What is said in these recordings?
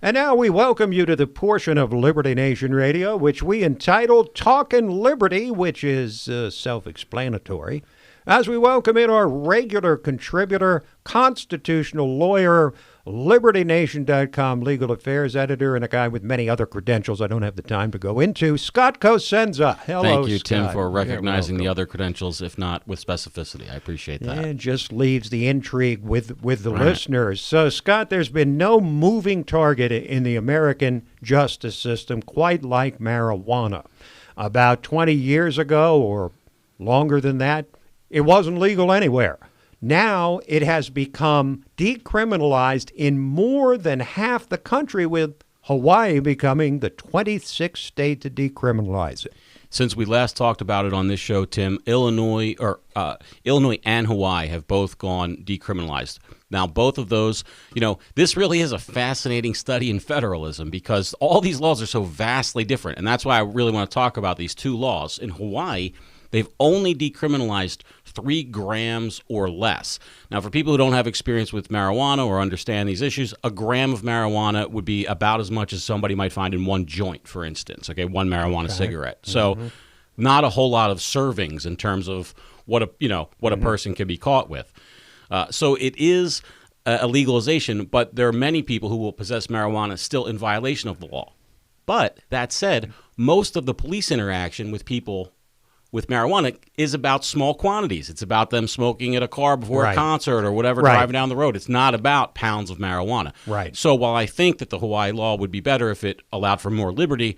And now we welcome you to the portion of Liberty Nation Radio, which we entitled Talkin' Liberty, which is self-explanatory, as we welcome in our regular contributor, constitutional lawyer, LibertyNation.com legal affairs editor, and a guy with many other credentials I don't have the time to go into, Scott Cosenza. Hello, Thank you, Scott. Tim, for recognizing the other credentials, if not with specificity. I appreciate that. And just leaves the intrigue with the listeners. So, Scott, there's been no moving target in the American justice system quite like marijuana. About 20 years ago, or longer than that, it wasn't legal anywhere. Now it has become decriminalized in more than half the country, with Hawaii becoming the 26th state to decriminalize it. Since we last talked about it on this show, Tim, Illinois and Hawaii have both gone decriminalized. Now, both of those, this really is a fascinating study in federalism because all these laws are so vastly different. And that's why I really want to talk about these two laws. In Hawaii, they've only decriminalized 3 grams or less. Now, for people who don't have experience with marijuana or understand these issues, a gram of marijuana would be about as much as somebody might find in one joint, for instance, one marijuana cigarette. So not a whole lot of servings in terms of what a person can be caught with. So it is a legalization, but there are many people who will possess marijuana still in violation of the law. But that said, most of the police interaction with people with marijuana is about small quantities. It's about them smoking at a car before a concert or whatever, driving down the road. It's not about pounds of marijuana. Right. So while I think that the Hawaii law would be better if it allowed for more liberty,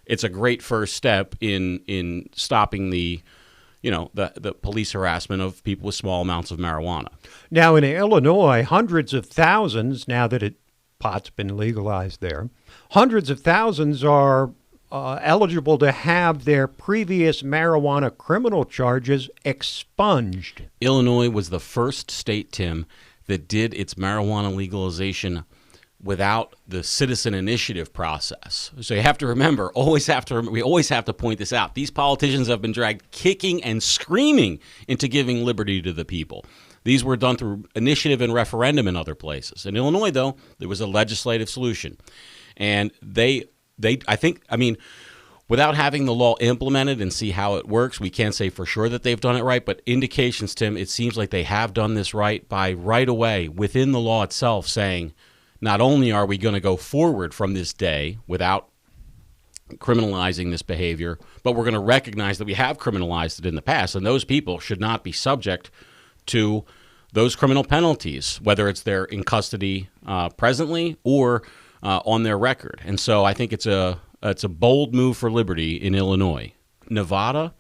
it's a great first step in stopping the police harassment of people with small amounts of marijuana. Now, in Illinois, hundreds of thousands, now that pot's been legalized there, hundreds of thousands are eligible to have their previous marijuana criminal charges expunged. Illinois was the first state, Tim, that did its marijuana legalization without the citizen initiative process. So you have to remember, we always have to point this out. These politicians have been dragged kicking and screaming into giving liberty to the people. These were done through initiative and referendum in other places. In Illinois, though, there was a legislative solution. And without having the law implemented and see how it works, we can't say for sure that they've done it right, but indications, Tim, it seems like they have done this right by right away within the law itself saying, not only are we going to go forward from this day without criminalizing this behavior, but we're going to recognize that we have criminalized it in the past, and those people should not be subject to those criminal penalties, whether it's they're in custody presently or on their record. And so I think it's a bold move for liberty in Illinois. Nevada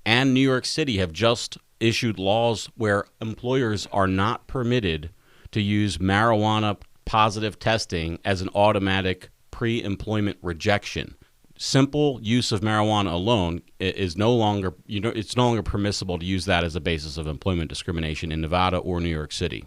and New York City have just issued laws where employers are not permitted to use marijuana positive testing as an automatic pre-employment rejection. Simple use of marijuana alone is no longer, it's no longer permissible to use that as a basis of employment discrimination in Nevada or New York City.